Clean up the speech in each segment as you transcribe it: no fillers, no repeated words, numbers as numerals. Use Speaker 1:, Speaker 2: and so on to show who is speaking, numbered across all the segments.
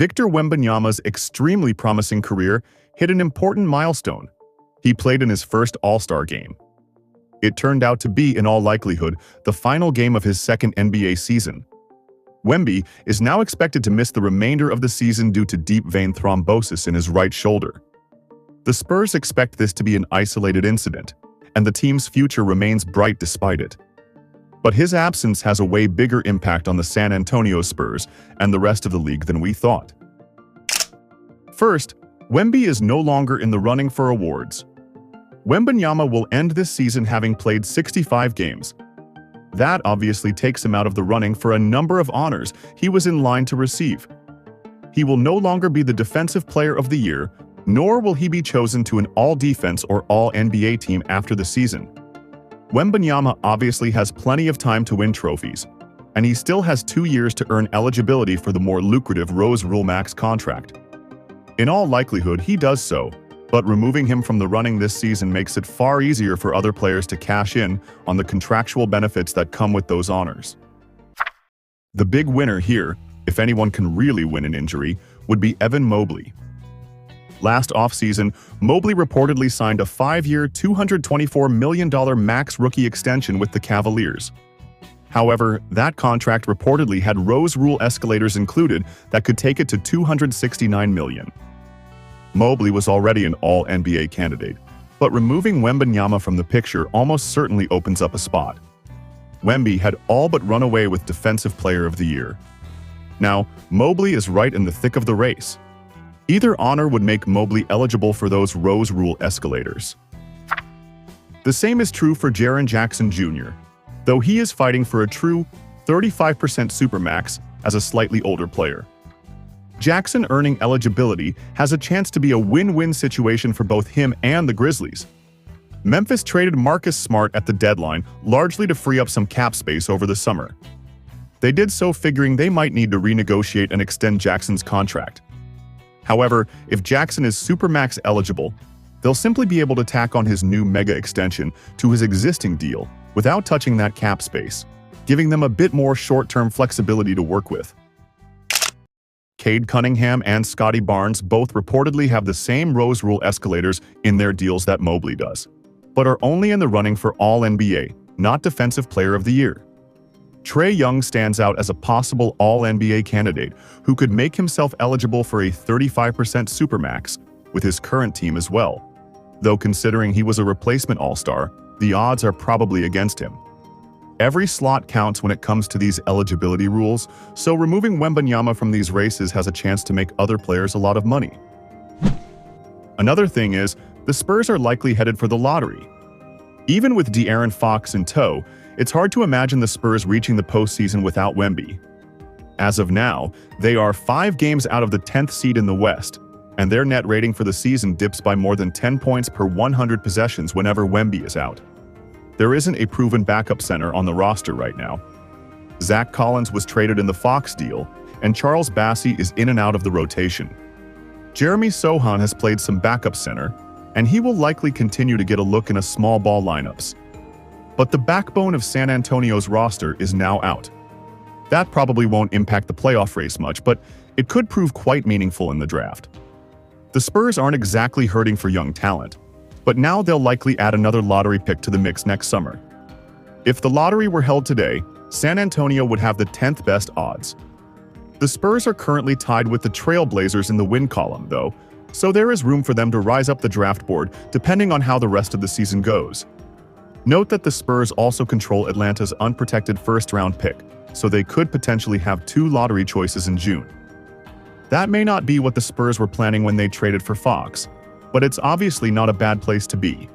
Speaker 1: Victor Wembanyama's extremely promising career hit an important milestone. He played in his first All-Star game. It turned out to be, in all likelihood, the final game of his second NBA season. Wemby is now expected to miss the remainder of the season due to deep vein thrombosis in his right shoulder. The Spurs expect this to be an isolated incident, and the team's future remains bright despite it. But his absence has a way bigger impact on the San Antonio Spurs and the rest of the league than we thought. First, Wemby is no longer in the running for awards. Wembanyama will end this season having played 65 games. That obviously takes him out of the running for a number of honors he was in line to receive. He will no longer be the Defensive Player of the Year, nor will he be chosen to an All-Defense or All-NBA team after the season. Wembanyama obviously has plenty of time to win trophies, and he still has 2 years to earn eligibility for the more lucrative Rose Rule Max contract. In all likelihood, he does so, but removing him from the running this season makes it far easier for other players to cash in on the contractual benefits that come with those honors. The big winner here, if anyone can really win an injury, would be Evan Mobley. Last offseason, Mobley reportedly signed a 5-year, $224 million max rookie extension with the Cavaliers. However, that contract reportedly had Rose Rule escalators included that could take it to $269 million. Mobley was already an All-NBA candidate, but removing Wembanyama from the picture almost certainly opens up a spot. Wemby had all but run away with Defensive Player of the Year. Now, Mobley is right in the thick of the race. Either honor would make Mobley eligible for those Rose Rule escalators. The same is true for Jaren Jackson Jr., though he is fighting for a true 35% supermax as a slightly older player. Jackson earning eligibility has a chance to be a win-win situation for both him and the Grizzlies. Memphis traded Marcus Smart at the deadline largely to free up some cap space over the summer. They did so figuring they might need to renegotiate and extend Jackson's contract. However, if Jackson is supermax eligible, they'll simply be able to tack on his new mega extension to his existing deal without touching that cap space, giving them a bit more short-term flexibility to work with. Cade Cunningham and Scotty Barnes both reportedly have the same Rose Rule escalators in their deals that Mobley does, but are only in the running for All-NBA, not Defensive Player of the Year. Trae Young stands out as a possible All-NBA candidate who could make himself eligible for a 35% supermax with his current team as well, though considering he was a replacement All-Star, the odds are probably against him. Every slot counts when it comes to these eligibility rules, so removing Wembanyama from these races has a chance to make other players a lot of money. Another thing is, the Spurs are likely headed for the lottery. Even with De'Aaron Fox in tow, it's hard to imagine the Spurs reaching the postseason without Wemby. As of now, they are 5 games out of the 10th seed in the West, and their net rating for the season dips by more than 10 points per 100 possessions whenever Wemby is out. There isn't a proven backup center on the roster right now. Zach Collins was traded in the Fox deal, and Charles Bassey is in and out of the rotation. Jeremy Sohan has played some backup center, and he will likely continue to get a look in a small ball lineups. But the backbone of San Antonio's roster is now out. That probably won't impact the playoff race much, but it could prove quite meaningful in the draft. The Spurs aren't exactly hurting for young talent, but now they'll likely add another lottery pick to the mix next summer. If the lottery were held today, San Antonio would have the 10th best odds. The Spurs are currently tied with the Trailblazers in the win column, though, so there is room for them to rise up the draft board depending on how the rest of the season goes. Note that the Spurs also control Atlanta's unprotected first-round pick, so they could potentially have 2 lottery choices in June. That may not be what the Spurs were planning when they traded for Fox, but it's obviously not a bad place to be.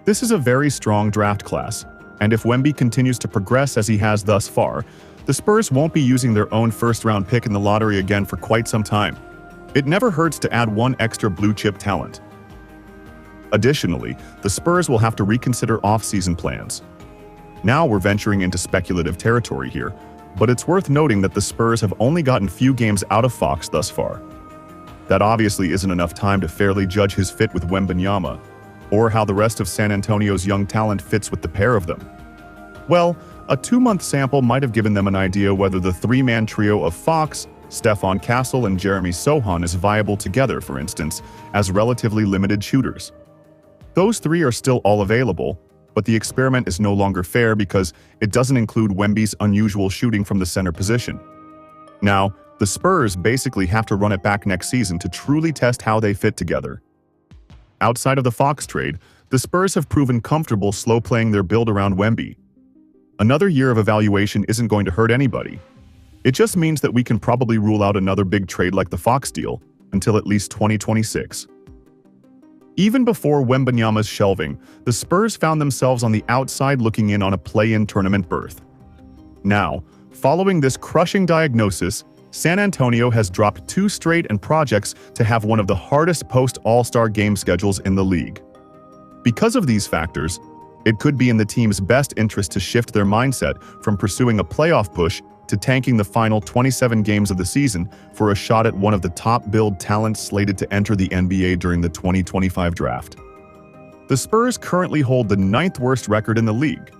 Speaker 1: This is a very strong draft class, and if Wemby continues to progress as he has thus far, the Spurs won't be using their own first-round pick in the lottery again for quite some time. It never hurts to add one extra blue-chip talent. Additionally, the Spurs will have to reconsider off-season plans. Now we're venturing into speculative territory here, but it's worth noting that the Spurs have only gotten few games out of Fox thus far. That obviously isn't enough time to fairly judge his fit with Wembanyama, or how the rest of San Antonio's young talent fits with the pair of them. Well, a 2-month sample might have given them an idea whether the 3-man trio of Fox, Stephon Castle and Jeremy Sohan as viable together, for instance, as relatively limited shooters. Those three are still all available, but the experiment is no longer fair because it doesn't include Wemby's unusual shooting from the center position. Now, the Spurs basically have to run it back next season to truly test how they fit together. Outside of the Fox trade, the Spurs have proven comfortable slow-playing their build around Wemby. Another year of evaluation isn't going to hurt anybody. It just means that we can probably rule out another big trade like the Fox deal until at least 2026. Even before Wembanyama's shelving, the Spurs found themselves on the outside looking in on a play-in tournament berth. Now, following this crushing diagnosis, San Antonio has dropped 2 straight and projects to have one of the hardest post-All-Star game schedules in the league. Because of these factors, it could be in the team's best interest to shift their mindset from pursuing a playoff push to tanking the final 27 games of the season for a shot at one of the top-billed talents slated to enter the NBA during the 2025 draft. The Spurs currently hold the 9th worst record in the league.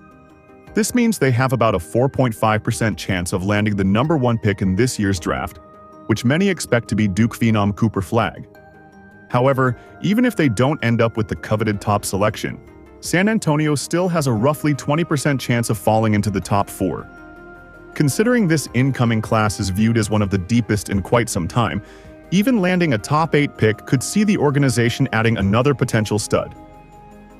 Speaker 1: This means they have about a 4.5% chance of landing the number 1 pick in this year's draft, which many expect to be Duke phenom Cooper Flagg. However, even if they don't end up with the coveted top selection, San Antonio still has a roughly 20% chance of falling into the top 4. Considering this incoming class is viewed as one of the deepest in quite some time, even landing a top 8 pick could see the organization adding another potential stud.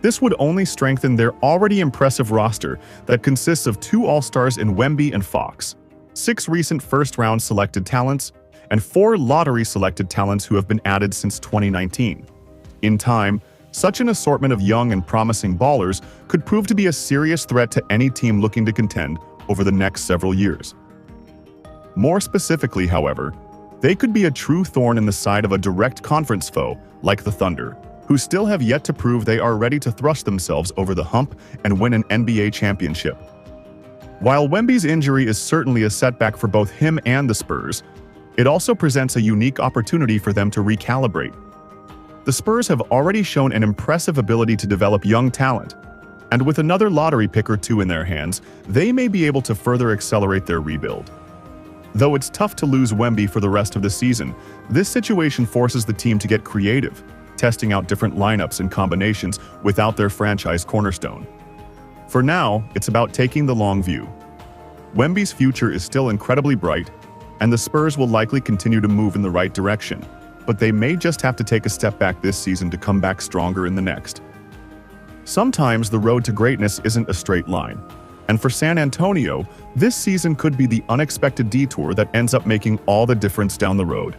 Speaker 1: This would only strengthen their already impressive roster that consists of 2 All-Stars in Wemby and Fox, 6 recent first-round selected talents, and 4 lottery-selected talents who have been added since 2019. In time, such an assortment of young and promising ballers could prove to be a serious threat to any team looking to contend over the next several years. More specifically, however, they could be a true thorn in the side of a direct conference foe like the Thunder, who still have yet to prove they are ready to thrust themselves over the hump and win an NBA championship. While Wemby's injury is certainly a setback for both him and the Spurs, it also presents a unique opportunity for them to recalibrate. The Spurs have already shown an impressive ability to develop young talent, and with another lottery pick or 2 in their hands, they may be able to further accelerate their rebuild. Though it's tough to lose Wemby for the rest of the season, this situation forces the team to get creative, testing out different lineups and combinations without their franchise cornerstone. For now, it's about taking the long view. Wemby's future is still incredibly bright, and the Spurs will likely continue to move in the right direction, but they may just have to take a step back this season to come back stronger in the next. Sometimes the road to greatness isn't a straight line, and for San Antonio, this season could be the unexpected detour that ends up making all the difference down the road.